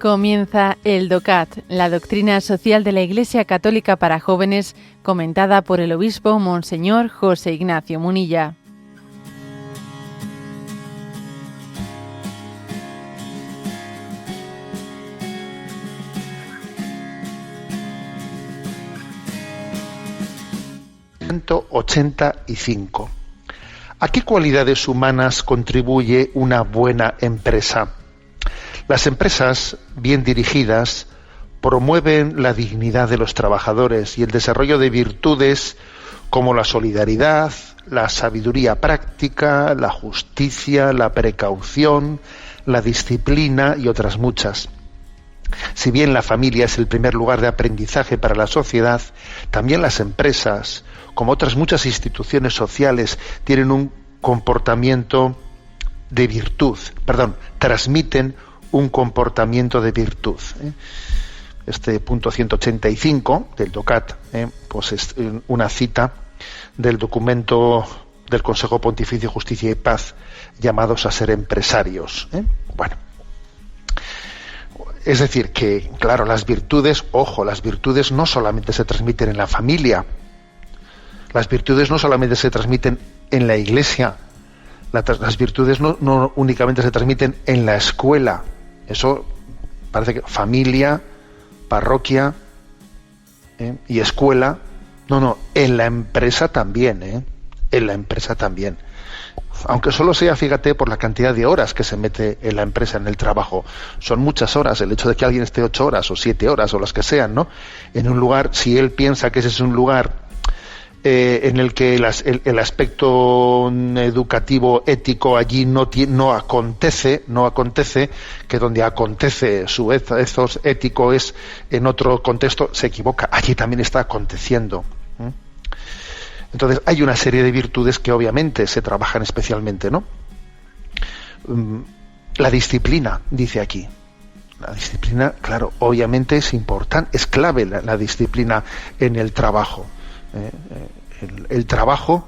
Comienza el DOCAT, la doctrina social de la Iglesia Católica para jóvenes, comentada por el obispo Monseñor José Ignacio Munilla. ...185. ¿A qué cualidades humanas contribuye una buena empresa? Las empresas bien dirigidas promueven la dignidad de los trabajadores y el desarrollo de virtudes como la solidaridad, la sabiduría práctica, la justicia, la precaución, la disciplina y otras muchas. Si bien la familia es el primer lugar de aprendizaje para la sociedad, también las empresas, como otras muchas instituciones sociales, tienen un comportamiento de virtud, transmiten un comportamiento de virtud. Este punto 185 del DOCAT, pues es una cita del documento del Consejo Pontificio Justicia y Paz, llamados a ser empresarios. Bueno, es decir que, claro, las virtudes no solamente se transmiten en la familia, las virtudes no solamente se transmiten en la iglesia, las virtudes no únicamente se transmiten en la escuela. Eso parece que familia, parroquia y escuela, en la empresa también, en la empresa también. Aunque solo sea, fíjate, por la cantidad de horas que se mete en la empresa, en el trabajo. Son muchas horas, el hecho de que alguien esté 8 horas o 7 horas o las que sean, ¿no? En un lugar, si él piensa que ese es un lugar en el que el aspecto educativo, ético, allí no acontece, que donde acontece su ethos ético es en otro contexto, se equivoca. Allí también está aconteciendo. Entonces hay una serie de virtudes que obviamente se trabajan especialmente, ¿no? La disciplina, dice aquí. La disciplina, claro, obviamente es importante, es clave la disciplina en el trabajo. El trabajo,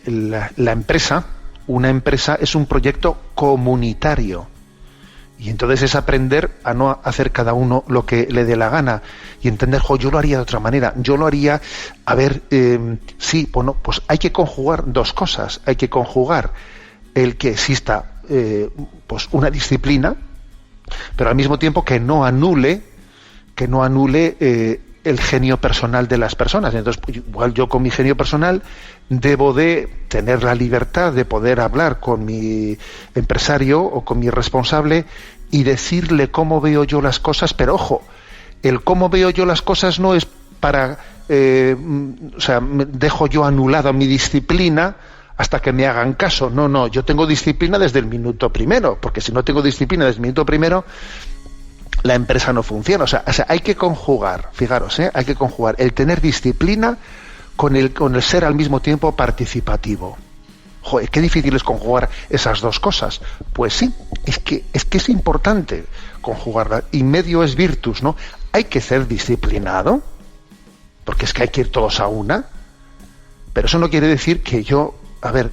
la empresa, una empresa es un proyecto comunitario. Y entonces es aprender a no hacer cada uno lo que le dé la gana y entender, yo lo haría de otra manera, yo lo haría, pues hay que conjugar dos cosas, hay que conjugar el que exista pues una disciplina, pero al mismo tiempo que no anule el genio personal de las personas. Entonces, igual yo con mi genio personal debo de tener la libertad de poder hablar con mi empresario o con mi responsable y decirle cómo veo yo las cosas, pero ojo, el cómo veo yo las cosas no es para, dejo yo anulada mi disciplina hasta que me hagan caso. No, yo tengo disciplina desde el minuto primero, porque si no tengo disciplina desde el minuto primero, la empresa no funciona. O sea, hay que conjugar, fijaros, hay que conjugar el tener disciplina con el ser al mismo tiempo participativo. Joder, qué difícil es conjugar esas dos cosas. Pues sí, es que es importante conjugarla. Y medio es virtus, ¿no? Hay que ser disciplinado, porque es que hay que ir todos a una. Pero eso no quiere decir que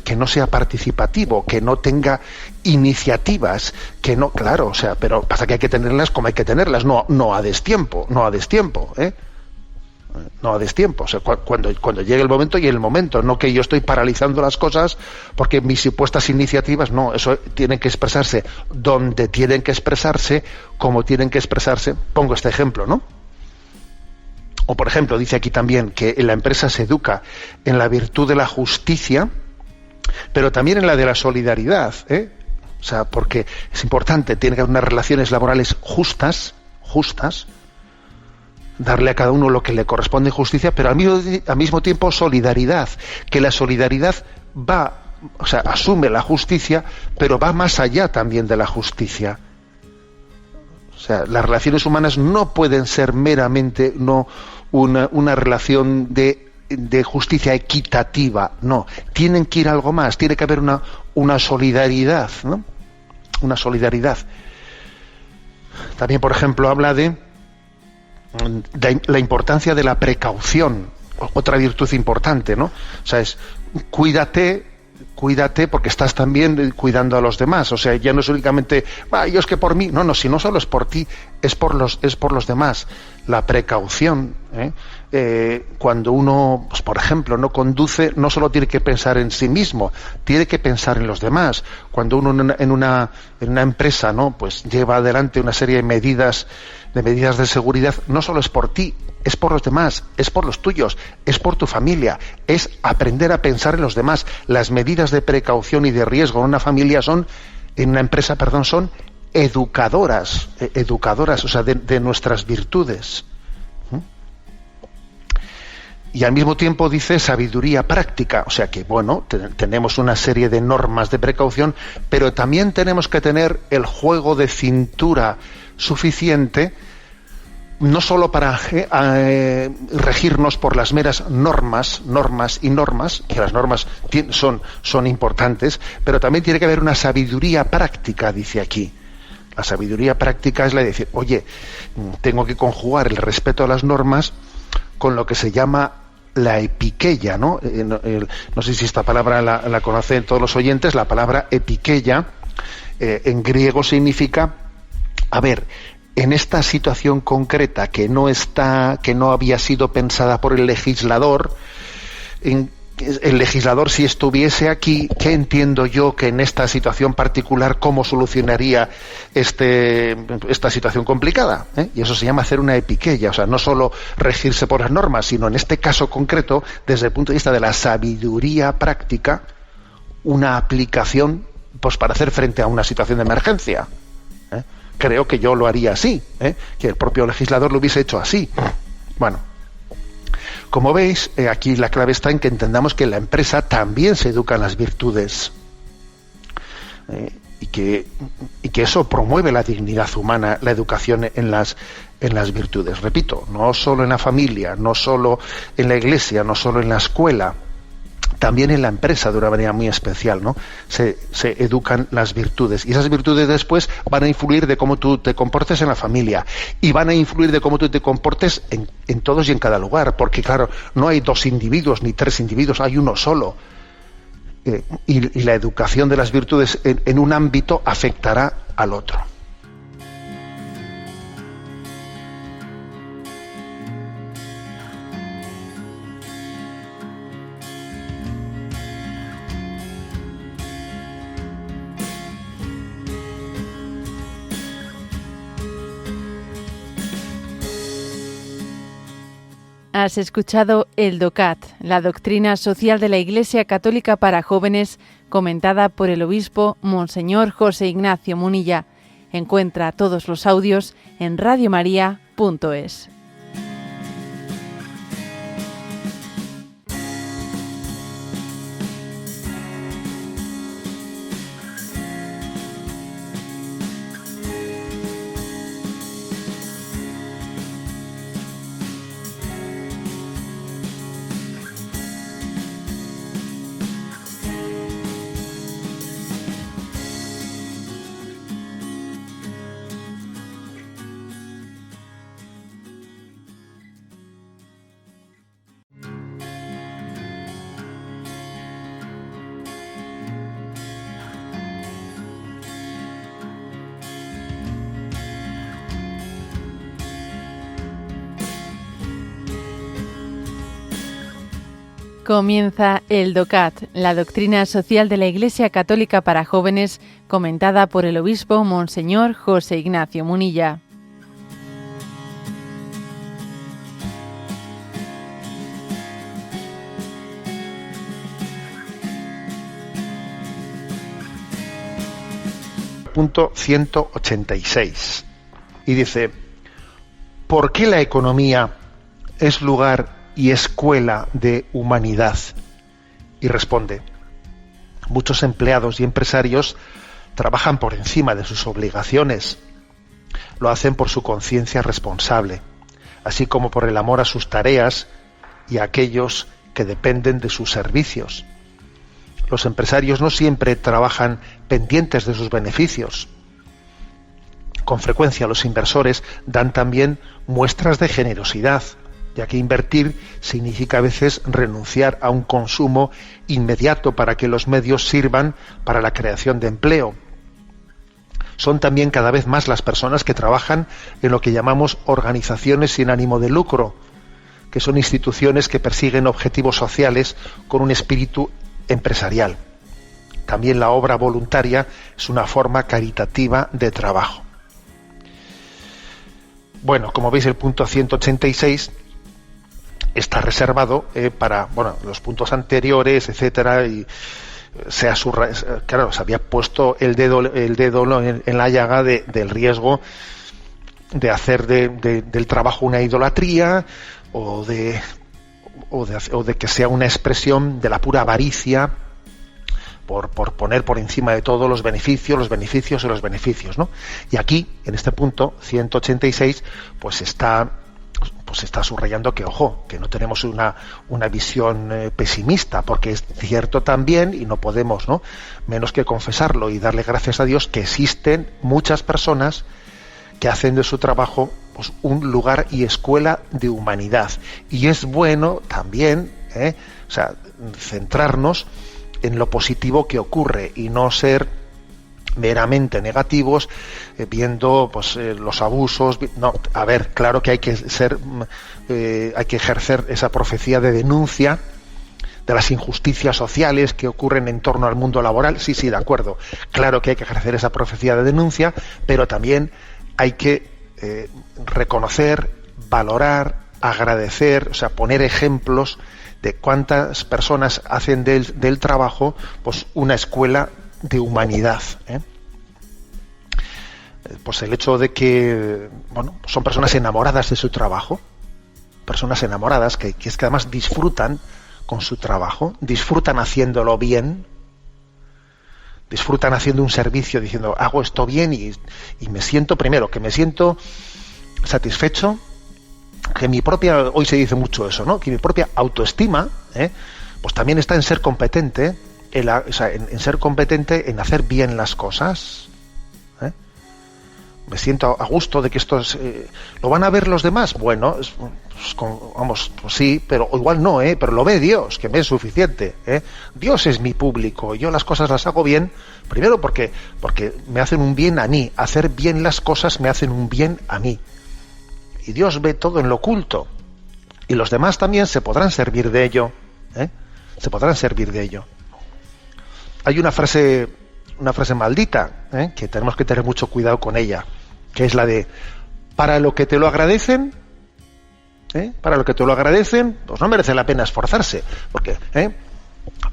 que no sea participativo, que no tenga iniciativas, que no, claro, pero pasa que hay que tenerlas como hay que tenerlas, no a destiempo, no a destiempo. O sea, cuando llegue el momento y el momento, no que yo estoy paralizando las cosas porque mis supuestas iniciativas, no, eso tienen que expresarse donde tienen que expresarse, como tienen que expresarse. Pongo este ejemplo, ¿no? O por ejemplo, dice aquí también que en la empresa se educa en la virtud de la justicia, pero también en la de la solidaridad, O sea, porque es importante, tiene que haber unas relaciones laborales justas, darle a cada uno lo que le corresponde en justicia, pero al mismo tiempo solidaridad, que la solidaridad asume la justicia, pero va más allá también de la justicia. O sea, las relaciones humanas no pueden ser meramente una relación de justicia equitativa, no, tienen que ir algo más, tiene que haber una solidaridad, ¿no? Una solidaridad. También, por ejemplo, habla de la importancia de la precaución, otra virtud importante, ¿no? O sea, es cuídate cuídate porque estás también cuidando a los demás. O sea, ya no es únicamente, yo es que por mí, no, si no solo es por ti, es por los demás. La precaución, cuando uno, pues, por ejemplo, no conduce, no solo tiene que pensar en sí mismo, tiene que pensar en los demás. Cuando uno en una empresa, ¿no?, pues lleva adelante una serie de medidas de seguridad, no solo es por ti, es por los demás, es por los tuyos, es por tu familia, es aprender a pensar en los demás. Las medidas de precaución y de riesgo en una familia en una empresa, son educadoras, o sea, de nuestras virtudes. Y al mismo tiempo dice sabiduría práctica, o sea que, bueno, tenemos una serie de normas de precaución, pero también tenemos que tener el juego de cintura suficiente, no solo para regirnos por las meras normas, que las normas son importantes, pero también tiene que haber una sabiduría práctica, dice aquí. La sabiduría práctica es la de decir, oye, tengo que conjugar el respeto a las normas con lo que se llama la epiqueia, ¿no? No sé si esta palabra la conocen todos los oyentes. La palabra epiqueia en griego significa, en esta situación concreta que no había sido pensada por el legislador, el legislador, si estuviese aquí, ¿qué entiendo yo que en esta situación particular, cómo solucionaría esta situación complicada? Y eso se llama hacer una epiqueia, o sea, no solo regirse por las normas, sino en este caso concreto, desde el punto de vista de la sabiduría práctica, una aplicación, pues, para hacer frente a una situación de emergencia. Creo que yo lo haría así, que el propio legislador lo hubiese hecho así. Bueno, como veis, aquí la clave está en que entendamos que en la empresa también se educan las virtudes, y que eso promueve la dignidad humana, la educación en las virtudes. Repito, no solo en la familia, no solo en la iglesia, no solo en la escuela, también en la empresa de una manera muy especial, ¿no? Se educan las virtudes, y esas virtudes después van a influir de cómo tú te comportes en la familia, y van a influir de cómo tú te comportes en todos y en cada lugar, porque claro, no hay 2 individuos ni 3 individuos, hay uno solo, y la educación de las virtudes en un ámbito afectará al otro. Has escuchado el DOCAT, la doctrina social de la Iglesia Católica para jóvenes, comentada por el obispo Monseñor José Ignacio Munilla. Encuentra todos los audios en radiomaria.es. Comienza el DOCAT, la doctrina social de la Iglesia Católica para jóvenes, comentada por el obispo Monseñor José Ignacio Munilla. Punto 186. Y dice, ¿por qué la economía es lugar y escuela de humanidad? Y responde, muchos empleados y empresarios trabajan por encima de sus obligaciones. Lo hacen por su conciencia responsable, así como por el amor a sus tareas y a aquellos que dependen de sus servicios. Los empresarios no siempre trabajan pendientes de sus beneficios. Con frecuencia los inversores dan también muestras de generosidad, ya que invertir significa a veces renunciar a un consumo inmediato para que los medios sirvan para la creación de empleo. Son también cada vez más las personas que trabajan en lo que llamamos organizaciones sin ánimo de lucro, que son instituciones que persiguen objetivos sociales con un espíritu empresarial. También la obra voluntaria es una forma caritativa de trabajo. Bueno, como veis, el punto 186 está reservado para los puntos anteriores, etcétera, y se había puesto el dedo en la llaga del riesgo de hacer del trabajo una idolatría o de que sea una expresión de la pura avaricia por poner por encima de todo los beneficios, ¿no? Y aquí, en este punto 186, pues está subrayando que, ojo, que no tenemos una visión pesimista, porque es cierto también, y no podemos, ¿no?, menos que confesarlo y darle gracias a Dios, que existen muchas personas que hacen de su trabajo, pues, un lugar y escuela de humanidad. Y es bueno también, centrarnos en lo positivo que ocurre y no ser meramente negativos, viendo pues los abusos. No, a ver, claro que hay que ejercer esa profecía de denuncia de las injusticias sociales que ocurren en torno al mundo laboral. Sí, de acuerdo. Claro que hay que ejercer esa profecía de denuncia, pero también hay que reconocer, valorar, agradecer, o sea, poner ejemplos de cuántas personas hacen del trabajo pues una escuela de humanidad. Pues el hecho de que son personas enamoradas de su trabajo, personas enamoradas que además disfrutan con su trabajo, disfrutan haciéndolo bien, disfrutan haciendo un servicio, diciendo hago esto bien y me siento, primero, que me siento satisfecho, que mi propia, hoy se dice mucho eso, ¿no?, que mi propia autoestima, pues también está en ser competente, en ser competente en hacer bien las cosas. Me siento a gusto de que esto es, ¿lo van a ver los demás? Bueno, pues sí, pero igual no, pero lo ve Dios, que me es suficiente. Dios es mi público, yo las cosas las hago bien, primero porque me hacen un bien a mí, hacer bien las cosas me hacen un bien a mí. Y Dios ve todo en lo oculto, y los demás también se podrán servir de ello, se podrán servir de ello. Hay una frase maldita, que tenemos que tener mucho cuidado con ella, que es la de: para lo que te lo agradecen, pues no merece la pena esforzarse, porque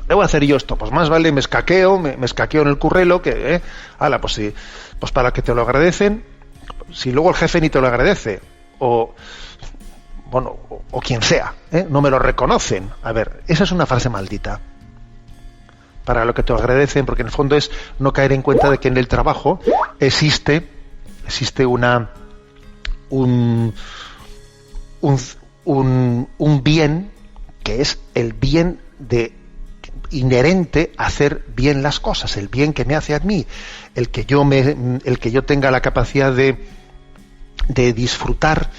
debo hacer yo esto, pues más vale me escaqueo en el currelo que pues sí, pues para que te lo agradecen, si luego el jefe ni te lo agradece, o quien sea, no me lo reconocen. A ver, esa es una frase maldita. Para lo que te agradecen, porque en el fondo es no caer en cuenta de que en el trabajo existe un bien, que es el bien inherente a hacer bien las cosas, el bien que me hace a mí, el que yo tenga la capacidad de disfrutar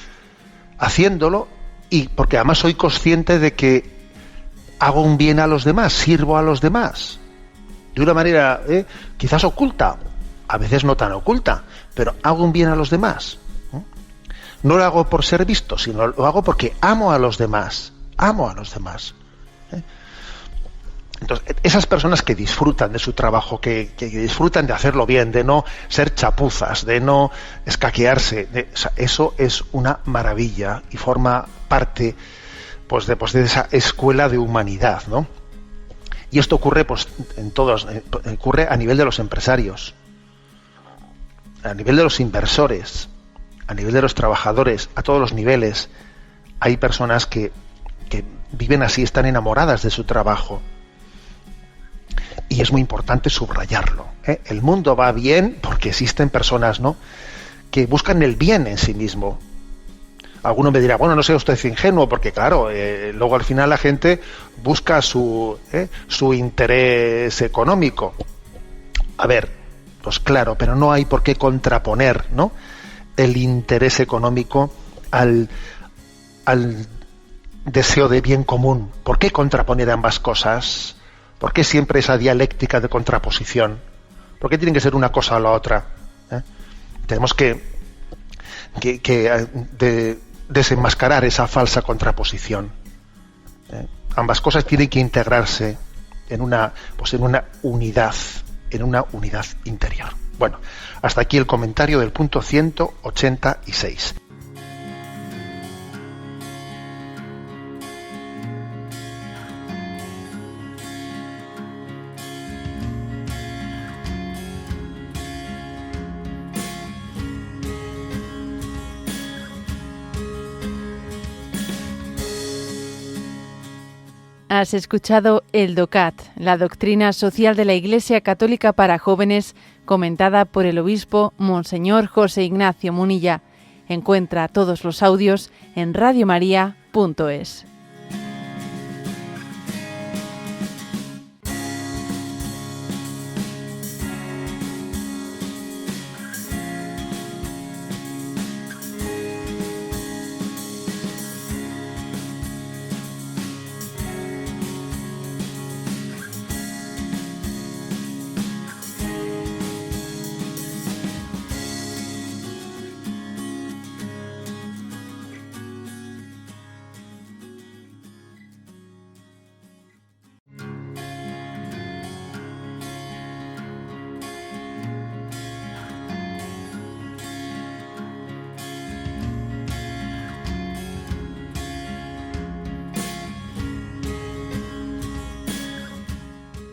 haciéndolo, y porque además soy consciente de que hago un bien a los demás, sirvo a los demás de una manera quizás oculta, a veces no tan oculta, pero hago un bien a los demás. No lo hago por ser visto, sino lo hago porque amo a los demás. Entonces, esas personas que disfrutan de su trabajo, que disfrutan de hacerlo bien, de no ser chapuzas, de no escaquearse, eso es una maravilla y forma parte pues de esa escuela de humanidad, ¿no? Y esto ocurre ocurre a nivel de los empresarios, a nivel de los inversores, a nivel de los trabajadores, a todos los niveles. Hay personas que viven así, están enamoradas de su trabajo. Y es muy importante subrayarlo. El mundo va bien porque existen personas, ¿no?, que buscan el bien en sí mismo. Alguno me dirá, bueno, no sea usted ingenuo, porque claro, luego al final la gente busca su interés económico. A ver, pues claro, pero no hay por qué contraponer, ¿no?, el interés económico al deseo de bien común. ¿Por qué contraponer ambas cosas? ¿Por qué siempre esa dialéctica de contraposición? ¿Por qué tiene que ser una cosa o la otra? Tenemos que desenmascarar esa falsa contraposición. Ambas cosas tienen que integrarse en una unidad interior. Bueno, hasta aquí el comentario del punto 186. Has escuchado el DOCAT, la doctrina social de la Iglesia Católica para jóvenes, comentada por el obispo Monseñor José Ignacio Munilla. Encuentra todos los audios en radiomaria.es.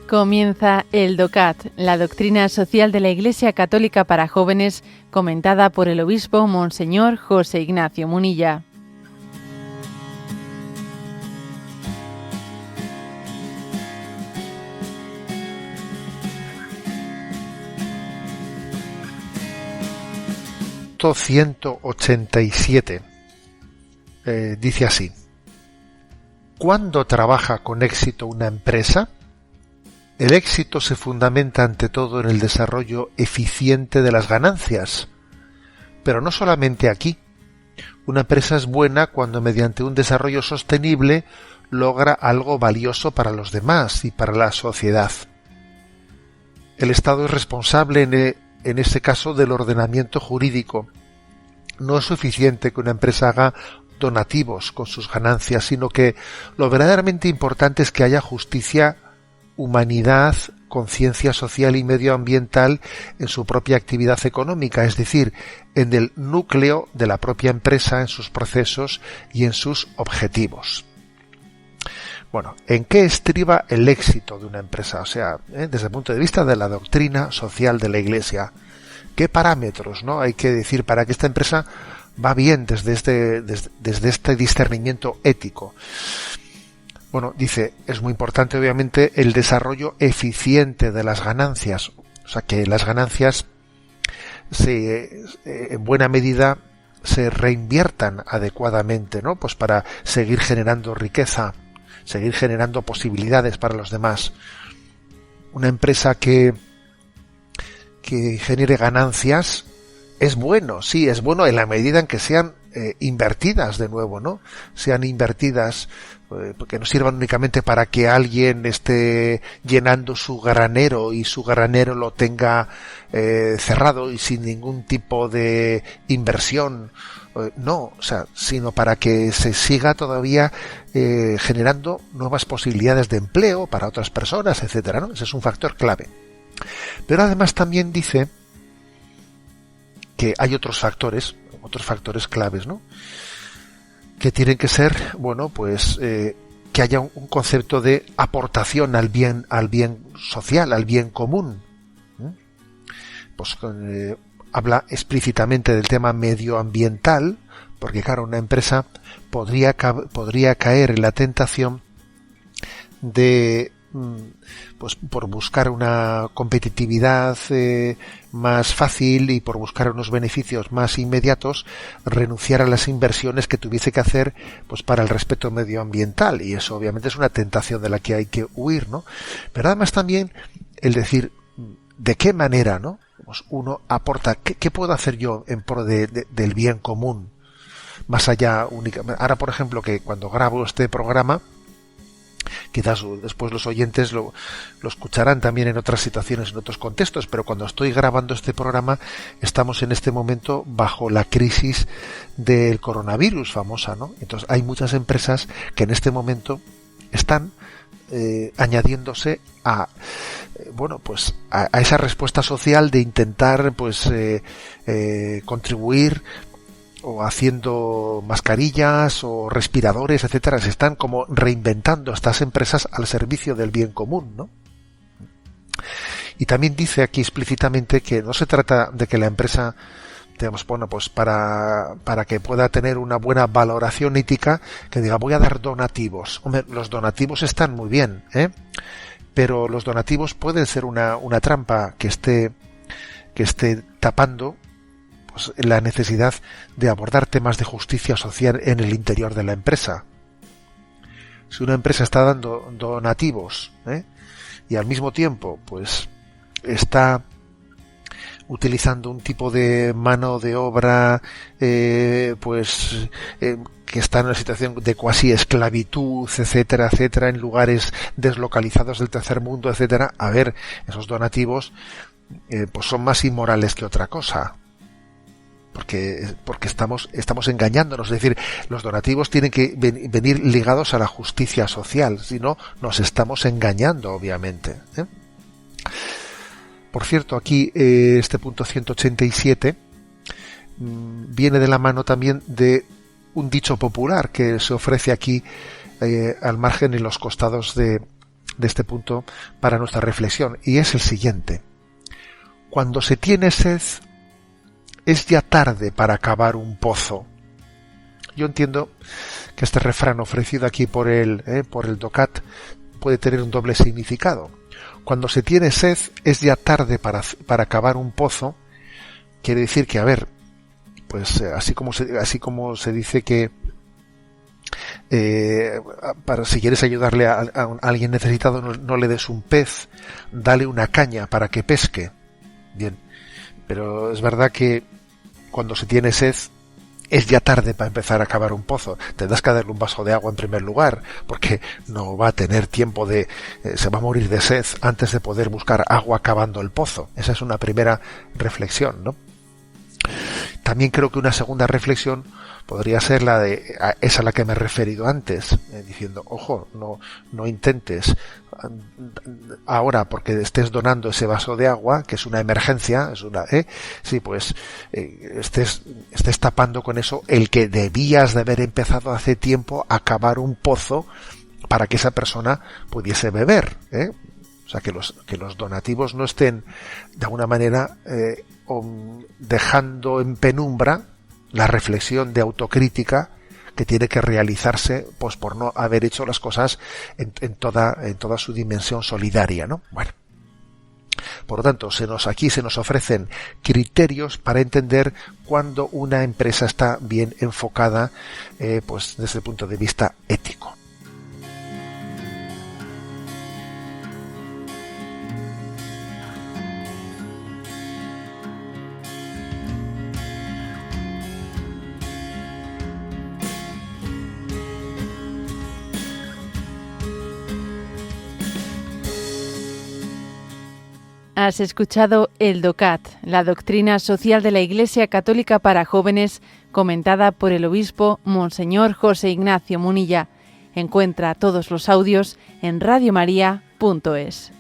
Comienza el DOCAT, la doctrina social de la Iglesia Católica para jóvenes, comentada por el obispo Monseñor José Ignacio Munilla. Punto 187. Dice así: ¿cuándo trabaja con éxito una empresa? El éxito se fundamenta ante todo en el desarrollo eficiente de las ganancias. Pero no solamente aquí. Una empresa es buena cuando mediante un desarrollo sostenible logra algo valioso para los demás y para la sociedad. El Estado es responsable en este caso del ordenamiento jurídico. No es suficiente que una empresa haga donativos con sus ganancias, sino que lo verdaderamente importante es que haya justicia, humanidad, conciencia social y medioambiental en su propia actividad económica, es decir, en el núcleo de la propia empresa, en sus procesos y en sus objetivos. Bueno, ¿en qué estriba el éxito de una empresa? O sea, desde el punto de vista de la doctrina social de la Iglesia, ¿qué parámetros, no, hay que decir para que esta empresa va bien desde este discernimiento ético? Bueno, dice, es muy importante obviamente el desarrollo eficiente de las ganancias, o sea que las ganancias en buena medida se reinviertan adecuadamente, ¿no? Pues para seguir generando riqueza, seguir generando posibilidades para los demás. Una empresa que genere ganancias es bueno, sí, es bueno en la medida en que sean invertidas de nuevo, ¿no? Sean invertidas, porque no sirvan únicamente para que alguien esté llenando su granero y su granero lo tenga cerrado y sin ningún tipo de inversión, no, o sea, sino para que se siga todavía generando nuevas posibilidades de empleo para otras personas, etcétera, ¿no? Ese es un factor clave. Pero además también dice que hay otros factores claves, ¿no? Que tienen que ser, bueno, pues que haya un concepto de aportación al bien social, al bien común. Pues habla explícitamente del tema medioambiental, porque claro, una empresa podría caer en la tentación de, pues por buscar una competitividad más fácil y por buscar unos beneficios más inmediatos, renunciar a las inversiones que tuviese que hacer pues para el respeto medioambiental, y eso obviamente es una tentación de la que hay que huir, ¿no? Pero además también el decir de qué manera, ¿no? Pues uno aporta, ¿qué puedo hacer yo en pro del bien común? más allá únicamente. Ahora, por ejemplo, que cuando grabo este programa, quizás después los oyentes lo escucharán también en otras situaciones, en otros contextos, pero cuando estoy grabando este programa estamos en este momento bajo la crisis del coronavirus famosa, ¿no? Entonces hay muchas empresas que en este momento están añadiéndose a a esa respuesta social de intentar contribuir o haciendo mascarillas o respiradores, etcétera. Se están como reinventando estas empresas al servicio del bien común, ¿no? Y también dice aquí explícitamente que no se trata de que la empresa, digamos, para que pueda tener una buena valoración ética, que diga voy a dar donativos. Hombre, los donativos están muy bien, pero los donativos pueden ser una trampa que esté tapando la necesidad de abordar temas de justicia social en el interior de la empresa. Si una empresa está dando donativos y al mismo tiempo está utilizando un tipo de mano de obra que está en una situación de cuasi esclavitud, etcétera, etcétera, en lugares deslocalizados del tercer mundo, etcétera, a ver, esos donativos son más inmorales que otra cosa. Porque estamos engañándonos, es decir, los donativos tienen que venir ligados a la justicia social, si no, nos estamos engañando, obviamente. Por cierto, aquí este punto 187 viene de la mano también de un dicho popular que se ofrece aquí al margen en los costados de este punto para nuestra reflexión, y es el siguiente: cuando se tiene sed, es ya tarde para cavar un pozo. Yo entiendo que este refrán ofrecido aquí por el DOCAT puede tener un doble significado. Cuando se tiene sed, es ya tarde para cavar un pozo. Quiere decir que, a ver, así como se dice que si quieres ayudarle a alguien necesitado, no le des un pez, dale una caña para que pesque. Bien, pero es verdad que cuando se tiene sed es ya tarde para empezar a cavar un pozo. Tendrás que darle un vaso de agua en primer lugar, porque no va a tener tiempo se va a morir de sed antes de poder buscar agua cavando el pozo. Esa es una primera reflexión, ¿no? También creo que una segunda reflexión podría ser esa a la que me he referido antes, diciendo, ojo, no intentes ahora, porque estés donando ese vaso de agua, que es una emergencia, estés tapando con eso el que debías de haber empezado hace tiempo a cavar un pozo para que esa persona pudiese beber, O sea, que los donativos no estén de alguna manera dejando en penumbra la reflexión de autocrítica que tiene que realizarse por no haber hecho las cosas en toda su dimensión solidaria, ¿no? Bueno, por lo tanto, aquí se nos ofrecen criterios para entender cuándo una empresa está bien enfocada desde el punto de vista ético. Has escuchado el DOCAT, la doctrina social de la Iglesia Católica para jóvenes, comentada por el obispo Monseñor José Ignacio Munilla. Encuentra todos los audios en radiomaria.es.